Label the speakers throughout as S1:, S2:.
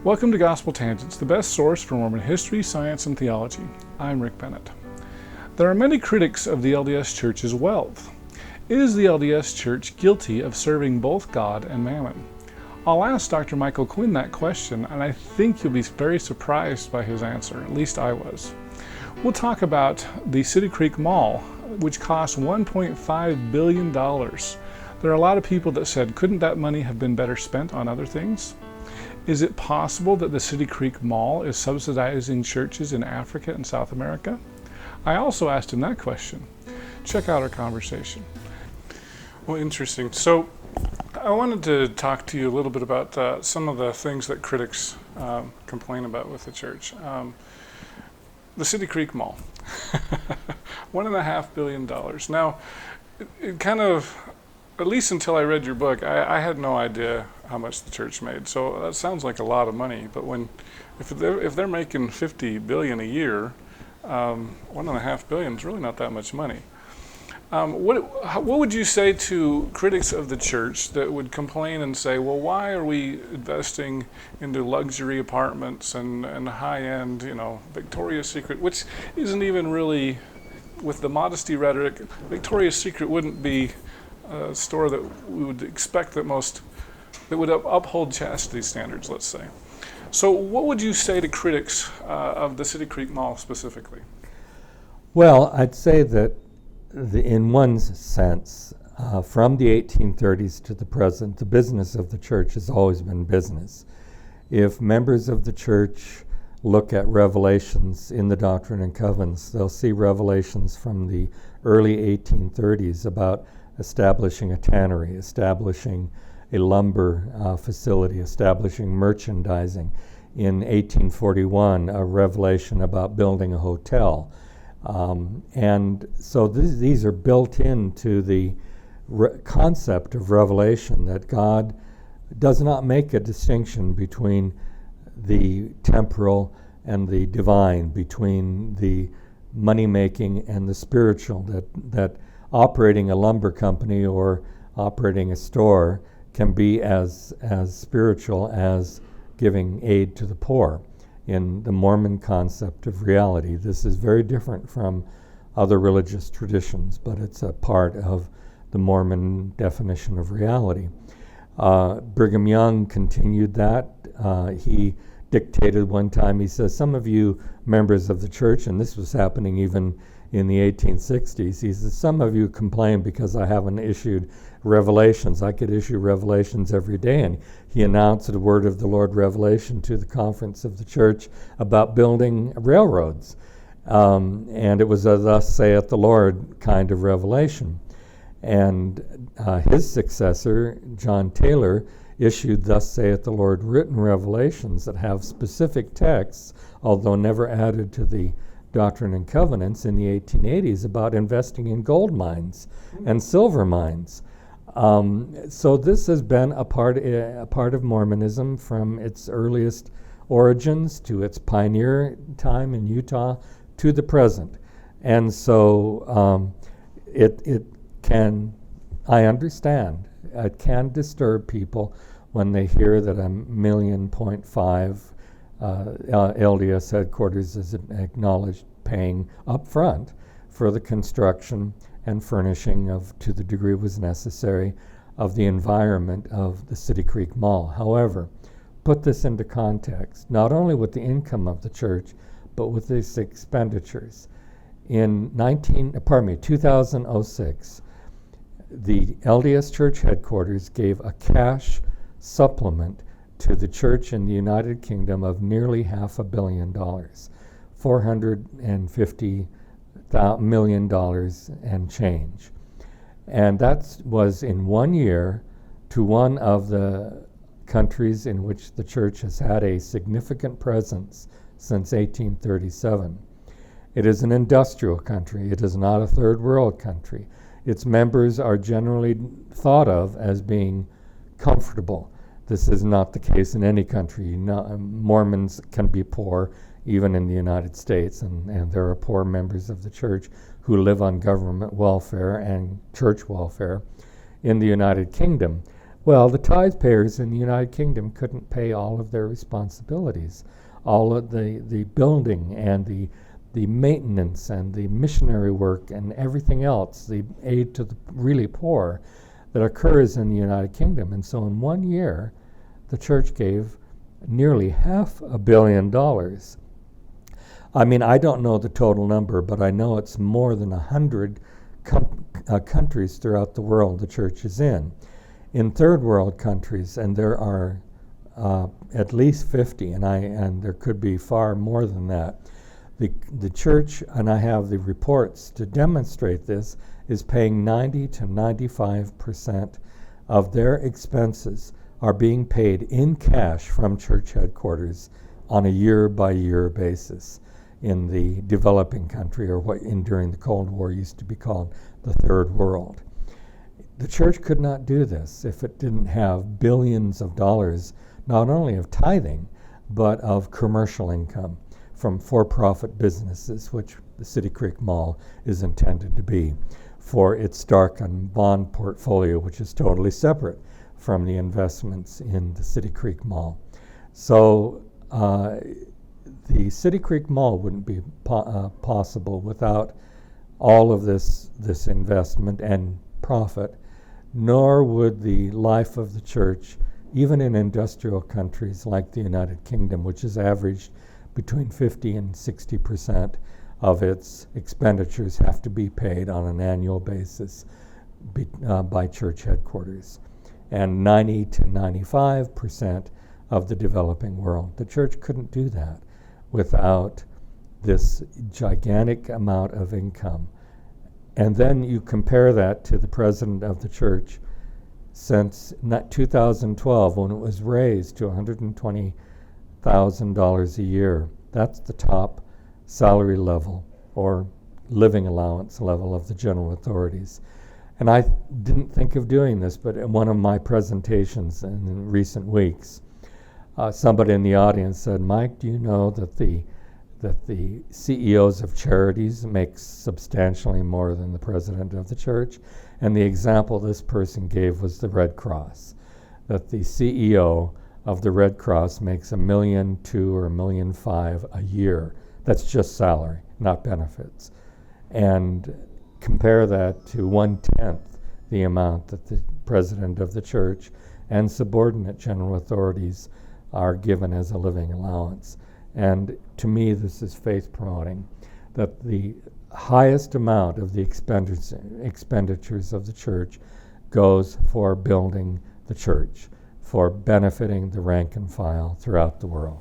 S1: Welcome to Gospel Tangents, the best source for Mormon history, science, and theology. I'm Rick Bennett. There are many critics of the LDS Church's wealth. Is the LDS Church guilty of serving both God and Mammon? I'll ask Dr. Michael Quinn that question, and I think you'll be very surprised by his answer. At least I was. We'll talk about the City Creek Mall, which cost $1.5 billion. There are a lot of people that said, couldn't that money have been better spent on other things? Is it possible that the City Creek Mall is subsidizing churches in Africa and South America? I also asked him that question. Check out our conversation. Well, interesting. So I wanted to talk to you a little bit about some of the things that critics complain about with the church. The City Creek Mall, $1.5 billion. Now, it kind of, at least until I read your book, I had no idea how much the church made. So that sounds like a lot of money. But if they're making $50 billion a year, $1.5 billion is really not that much money. What would you say to critics of the church that would complain and say, well, why are we investing into luxury apartments and high-end, Victoria's Secret, which isn't even really, with the modesty rhetoric, Victoria's Secret wouldn't be a store that we would expect that would uphold chastity standards, let's say. So what would you say to critics of the City Creek Mall specifically?
S2: Well, I'd say that in one sense, from the 1830s to the present, the business of the church has always been business. If members of the church look at revelations in the Doctrine and Covenants, they'll see revelations from the early 1830s about establishing a tannery, establishing a lumber facility, establishing merchandising. In 1841, a revelation about building a hotel. And so these are built into the concept of revelation, that God does not make a distinction between the temporal and the divine, between the money-making and the spiritual, that operating a lumber company or operating a store can be as spiritual as giving aid to the poor. In the Mormon concept of reality, this is very different from other religious traditions, but it's a part of the Mormon definition of reality. Brigham Young continued that. He dictated one time, he says, some of you members of the church, and this was happening even in the 1860s, he says, some of you complain because I haven't issued revelations. I could issue revelations every day. And he announced a word of the Lord revelation to the conference of the church about building railroads. And it was a thus saith the Lord kind of revelation. And his successor, John Taylor, issued thus saith the Lord written revelations that have specific texts, although never added to the Doctrine and Covenants in the 1880s, about investing in gold mines and silver mines. So this has been a part of Mormonism from its earliest origins to its pioneer time in Utah to the present. And so it can, I understand, it can disturb people when they hear that $1.5 million LDS headquarters is acknowledged paying up front for the construction and furnishing of, to the degree was necessary, of the environment of the City Creek Mall. However, put this into context, not only with the income of the church, but with its expenditures. In 2006, the LDS Church headquarters gave a cash supplement to the church in the United Kingdom of nearly $500 million, $450 million and change. And that was in 1 year to one of the countries in which the church has had a significant presence since 1837. It is an industrial country. It is not a third world country. Its members are generally thought of as being comfortable. This is not the case in any country. Mormons can be poor, even in the United States, and there are poor members of the church who live on government welfare and church welfare in the United Kingdom. Well, the tithe payers in the United Kingdom couldn't pay all of their responsibilities. All of the building and the maintenance and the missionary work and everything else, the aid to the really poor that occurs in the United Kingdom. And so in 1 year, the church gave nearly $500 million. I mean, I don't know the total number, but I know it's more than 100 countries throughout the world the church is in. In third world countries, and there are at least 50, and there could be far more than that, the church, and I have the reports to demonstrate this, is paying 90 to 95% of their expenses are being paid in cash from church headquarters on a year-by-year basis in the developing country, or what during the Cold War used to be called the Third World. The church could not do this if it didn't have billions of dollars, not only of tithing, but of commercial income from for-profit businesses, which the City Creek Mall is intended to be, for its stock and bond portfolio, which is totally separate from the investments in the City Creek Mall. So the City Creek Mall wouldn't be possible without all of this investment and profit, nor would the life of the church, even in industrial countries like the United Kingdom, which has averaged between 50 and 60% of its expenditures have to be paid on an annual basis by church headquarters, and 90 to 95% of the developing world. The church couldn't do that without this gigantic amount of income. And then you compare that to the president of the church since 2012, when it was raised to $120,000 a year. That's the top salary level or living allowance level of the general authorities. And I didn't think of doing this, but in one of my presentations in recent weeks, somebody in the audience said, "Mike, do you know that the CEOs of charities make substantially more than the president of the church?" And the example this person gave was the Red Cross, that the CEO of the Red Cross makes $1.2 million or $1.5 million a year. That's just salary, not benefits. And compare that to 1/10 the amount that the president of the church and subordinate general authorities are given as a living allowance. And to me, this is faith promoting, that the highest amount of the expenditures of the church goes for building the church, for benefiting the rank and file throughout the world.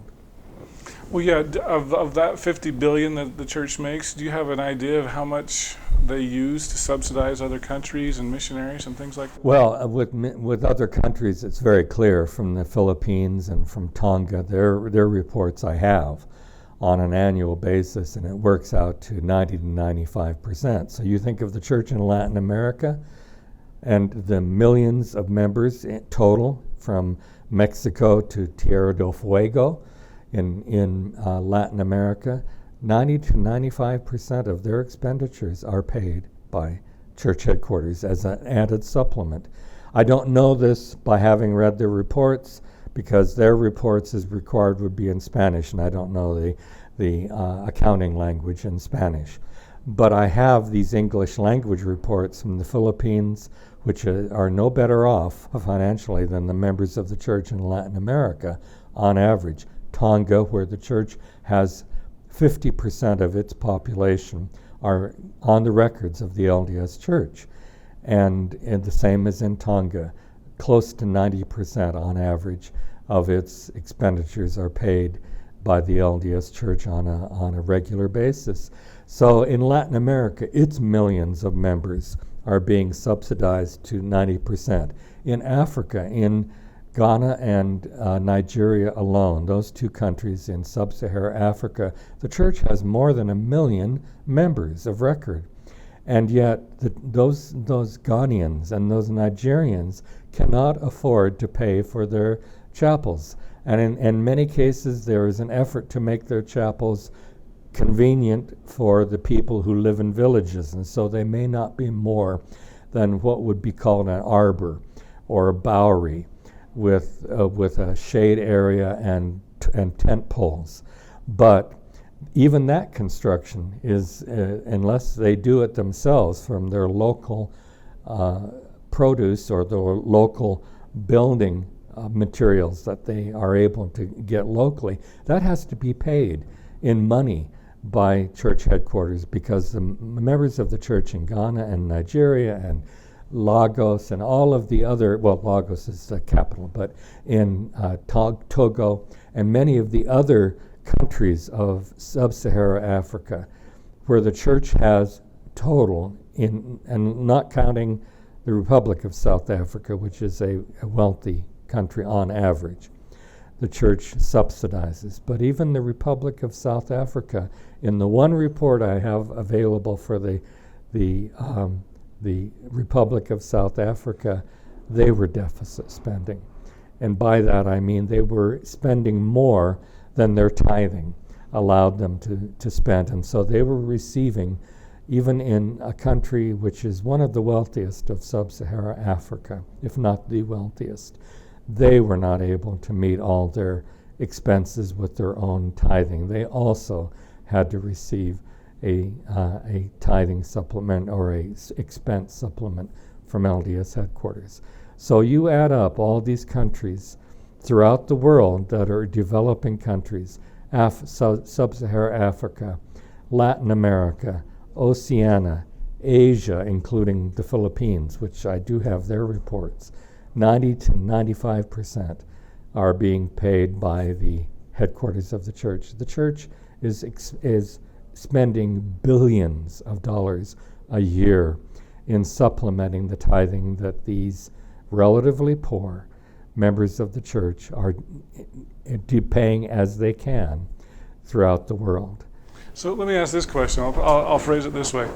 S1: Well, yeah, of that $50 billion that the church makes, do you have an idea of how much they use to subsidize other countries and missionaries and things like that?
S2: Well, with other countries, it's very clear from the Philippines and from Tonga. Their reports I have on an annual basis, and it works out to 90 to 95%. So you think of the church in Latin America and the millions of members in total from Mexico to Tierra del Fuego in Latin America, 90 to 95% of their expenditures are paid by church headquarters as an added supplement. I don't know this by having read their reports, because their reports as required would be in Spanish, and I don't know the accounting language in Spanish. But I have these English language reports from the Philippines, which are no better off financially than the members of the church in Latin America on average. Tonga, where the church has 50% of its population, are on the records of the LDS Church. And the same as in Tonga, close to 90% on average of its expenditures are paid by the LDS Church on a regular basis. So in Latin America, its millions of members are being subsidized to 90%. In Africa, in Ghana and Nigeria alone, those two countries in sub-Saharan Africa, the church has more than 1 million members of record. And yet those Ghanaians and those Nigerians cannot afford to pay for their chapels. And in many cases, there is an effort to make their chapels convenient for the people who live in villages, and so they may not be more than what would be called an arbor. or a Bowery with a shade area and tent poles. But even that construction is, unless they do it themselves from their local produce or their local building materials that they are able to get locally, that has to be paid in money by church headquarters, because the members of the church in Ghana and Nigeria and Lagos and all of the other, well, Lagos is the capital, but in Togo and many of the other countries of sub-Saharan Africa, where the church has total, and not counting the Republic of South Africa, which is a wealthy country on average, the church subsidizes. But even the Republic of South Africa, in the one report I have available for the Republic of South Africa, they were deficit spending. And by that I mean they were spending more than their tithing allowed them to spend. And so they were receiving, even in a country which is one of the wealthiest of sub-Saharan Africa, if not the wealthiest, they were not able to meet all their expenses with their own tithing. They also had to receive a tithing supplement or a expense supplement from LDS headquarters. So you add up all these countries throughout the world that are developing countries, sub-Saharan Africa, Latin America, Oceania, Asia, including the Philippines, which I do have their reports, 90 to 95% are being paid by the headquarters of the church. The church is spending billions of dollars a year in supplementing the tithing that these relatively poor members of the church are paying as they can throughout the world.
S1: So let me ask this question. I'll phrase it this way.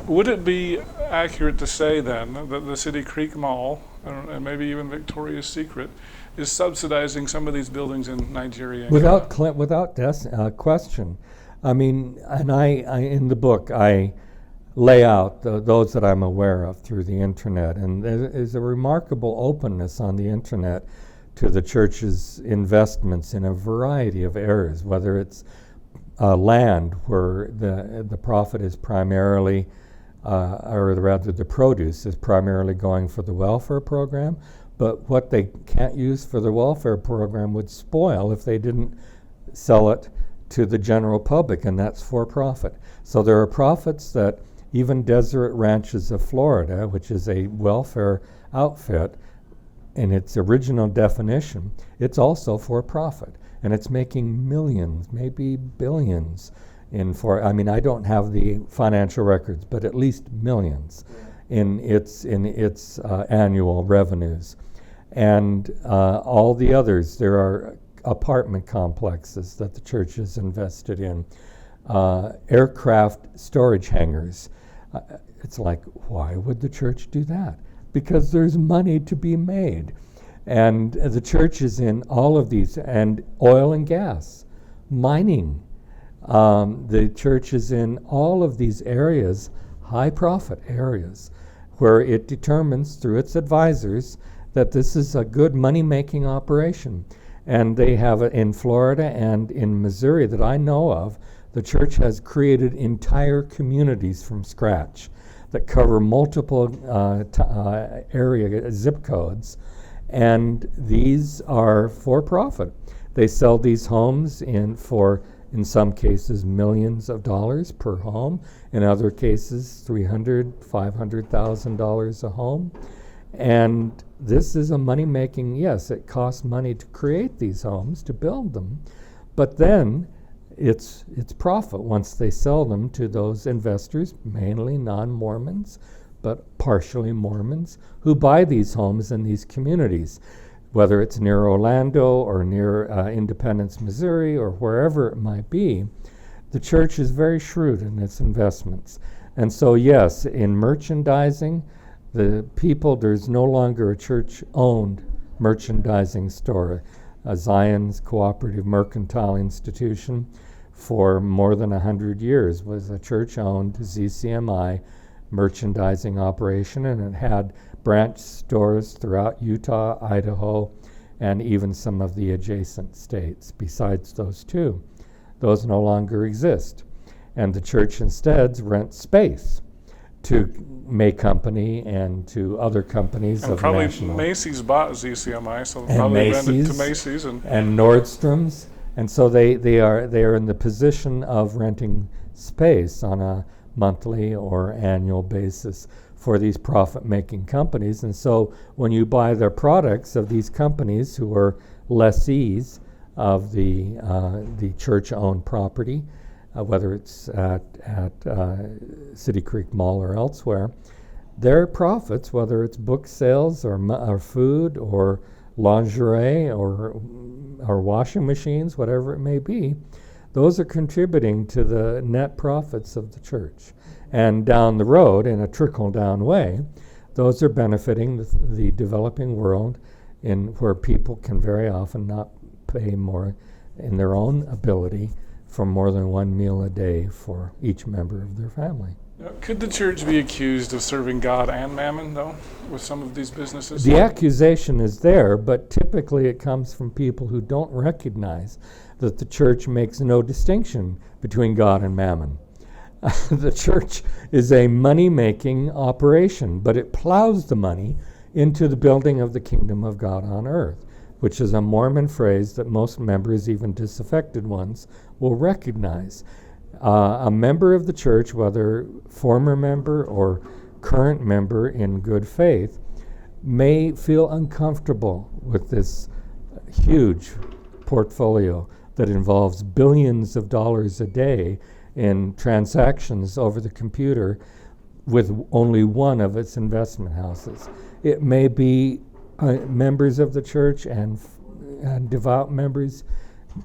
S1: Would it be accurate to say then that the City Creek Mall, and maybe even Victoria's Secret, is subsidizing some of these buildings in Nigeria?
S2: Without question. I mean, and I in the book, I lay out those that I'm aware of through the internet. And there is a remarkable openness on the internet to the church's investments in a variety of areas, whether it's land where the profit is primarily, or rather the produce is primarily going for the welfare program, but what they can't use for the welfare program would spoil if they didn't sell it to the general public, and that's for profit. So there are profits that even Desert Ranches of Florida, which is a welfare outfit, in its original definition, it's also for profit. And it's making millions, maybe billions I mean, I don't have the financial records, but at least millions in its annual revenues. And all the others, there are apartment complexes that the church is invested in, aircraft storage hangars. It's like, why would the church do that? Because there's money to be made. And the church is in all of these, and oil and gas, mining. The church is in all of these areas, high profit areas, where it determines through its advisors that this is a good money-making operation. And they have it in Florida and in Missouri that I know of. The church has created entire communities from scratch that cover multiple area zip codes. And these are for profit. They sell these homes in some cases, millions of dollars per home. In other cases, $300,000, $500,000 a home. And this is a money-making, yes, it costs money to create these homes, to build them. But then it's profit once they sell them to those investors, mainly non-Mormons, but partially Mormons, who buy these homes in these communities, whether it's near Orlando or near Independence, Missouri, or wherever it might be. The church is very shrewd in its investments. And so, yes, in merchandising, there's no longer a church-owned merchandising store. Zion's Cooperative Mercantile Institution, for more than 100 years, was a church-owned ZCMI merchandising operation, and it had branch stores throughout Utah, Idaho, and even some of the adjacent states. Besides those two, those no longer exist. And the church instead rents space to May Company and to other companies
S1: and
S2: of
S1: probably
S2: national.
S1: Macy's bought ZCMI, so
S2: And
S1: probably rent it to
S2: Macy's
S1: Macy's
S2: and Nordstrom's. And so they are in the position of renting space on a monthly or annual basis for these profit-making companies. And so when you buy their products of these companies who are lessees of the church-owned property, whether it's at City Creek Mall or elsewhere, their profits, whether it's book sales or food or lingerie or washing machines, whatever it may be, those are contributing to the net profits of the church. And down the road, in a trickle-down way, those are benefiting the developing world where people can very often not pay more in their own ability for more than one meal a day for each member of their family.
S1: Could the church be accused of serving God and Mammon, though, with some of these businesses?
S2: The accusation is there, but typically it comes from people who don't recognize that the church makes no distinction between God and Mammon. The church is a money-making operation, but it plows the money into the building of the kingdom of God on earth, which is a Mormon phrase that most members, even disaffected ones, will recognize. A member of the church, whether former member or current member in good faith, may feel uncomfortable with this huge portfolio that involves billions of dollars a day in transactions over the computer with only one of its investment houses. It may be members of the church and devout members,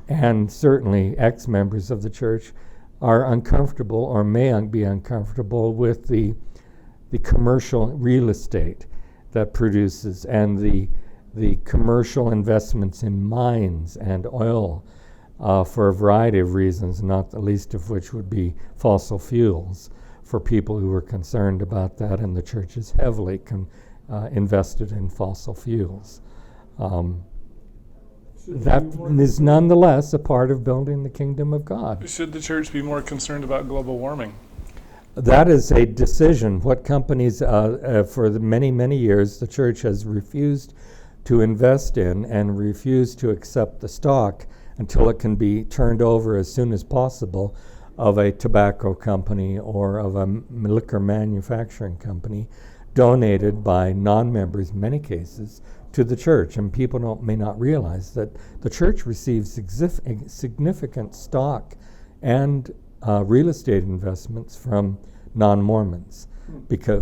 S2: and certainly ex-members of the church, are uncomfortable or may be uncomfortable with the commercial real estate that produces and the commercial investments in mines and oil for a variety of reasons, not the least of which would be fossil fuels, for people who are concerned about that, and the church is heavily invested in fossil fuels. That is nonetheless a part of building the kingdom of God.
S1: Should the church be more concerned about global warming?
S2: That is a decision. What companies, for the many, many years, the church has refused to invest in and refused to accept the stock until it can be turned over as soon as possible of a tobacco company or of a liquor manufacturing company donated by non-members, in many cases, to the church. And people may not realize that the church receives significant stock and real estate investments from non-Mormons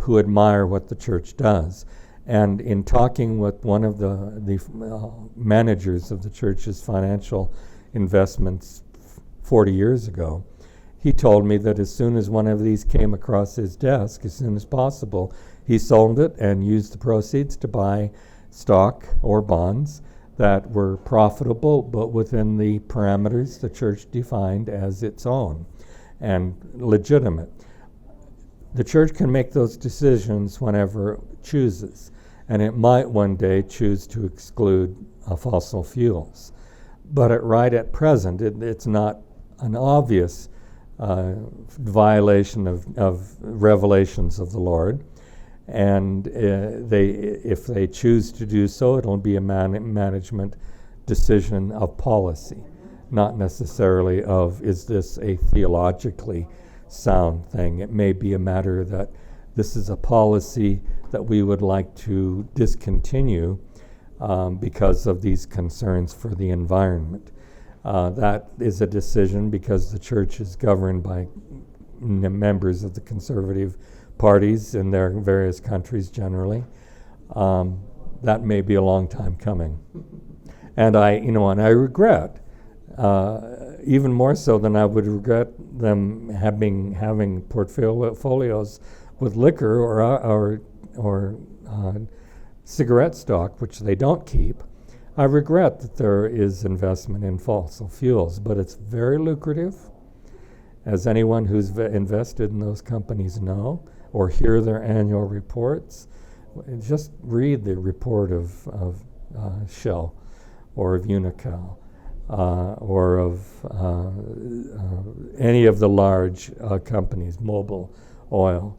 S2: who admire what the church does. And in talking with one of the managers of the church's financial investments 40 years ago, he told me that as soon as one of these came across his desk, as soon as possible, he sold it and used the proceeds to buy stock or bonds that were profitable but within the parameters the church defined as its own and legitimate. The church can make those decisions whenever it chooses, and it might one day choose to exclude fossil fuels. But right at present, it's not an obvious violation of revelations of the Lord. And if they choose to do so, it'll be a management decision of policy, not necessarily of, is this a theologically sound thing? It may be a matter that this is a policy that we would like to discontinue because of these concerns for the environment. That is a decision because the church is governed by members of the conservative parties in their various countries generally. That may be a long time coming. And I regret, even more so than I would regret them having portfolios with liquor or cigarette stock, which they don't keep. I regret that there is investment in fossil fuels, but it's very lucrative, as anyone who's invested in those companies know, or hear their annual reports. Just read the report of Shell or of Unocal or of any of the large companies, Mobil Oil,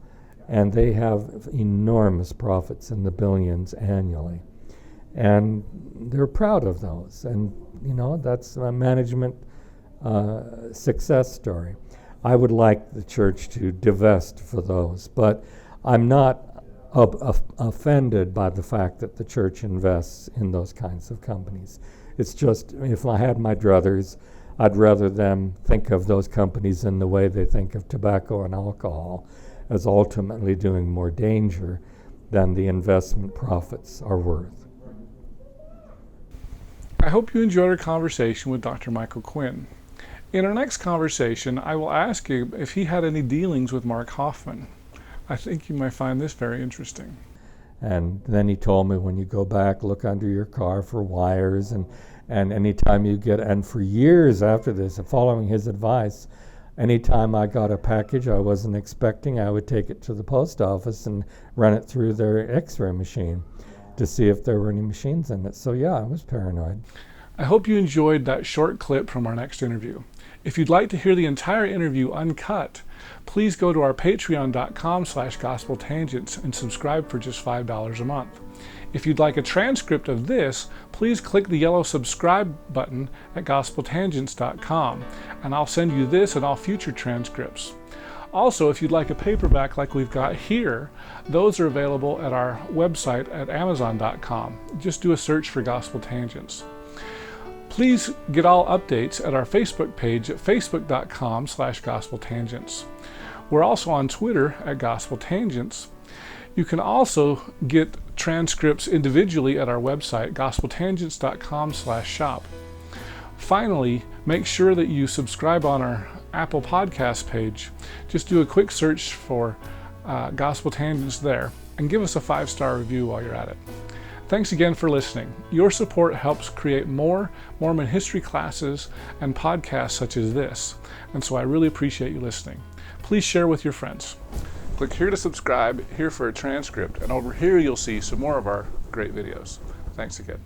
S2: and they have enormous profits in the billions annually. And they're proud of those. And, that's a management success story. I would like the church to divest for those, but I'm not offended by the fact that the church invests in those kinds of companies. It's just, if I had my druthers, I'd rather them think of those companies in the way they think of tobacco and alcohol, as ultimately doing more danger than the investment profits are worth.
S1: I hope you enjoyed our conversation with Dr. Michael Quinn. In our next conversation, I will ask you if he had any dealings with Mark Hoffman. I think you might find this very interesting.
S2: And then he told me, when you go back, look under your car for wires, and anytime you get, and for years after this, following his advice, anytime I got a package I wasn't expecting, I would take it to the post office and run it through their X-ray machine to see if there were any machines in it. So yeah, I was paranoid.
S1: I hope you enjoyed that short clip from our next interview. If you'd like to hear the entire interview uncut, please go to our patreon.com/gospeltangents and subscribe for just $5 a month. If you'd like a transcript of this, please click the yellow subscribe button at gospeltangents.com, and I'll send you this and all future transcripts. Also, if you'd like a paperback like we've got here, those are available at our website at amazon.com. Just do a search for Gospel Tangents. Please get all updates at our Facebook page at facebook.com/gospeltangents. We're also on Twitter at Gospel Tangents. You can also get transcripts individually at our website, gospeltangents.com/shop. Finally, make sure that you subscribe on our Apple Podcast page. Just do a quick search for Gospel Tangents there and give us a 5-star review while you're at it. Thanks again for listening. Your support helps create more Mormon history classes and podcasts such as this, and so I really appreciate you listening. Please share with your friends. Click here to subscribe, here for a transcript, and over here you'll see some more of our great videos. Thanks again.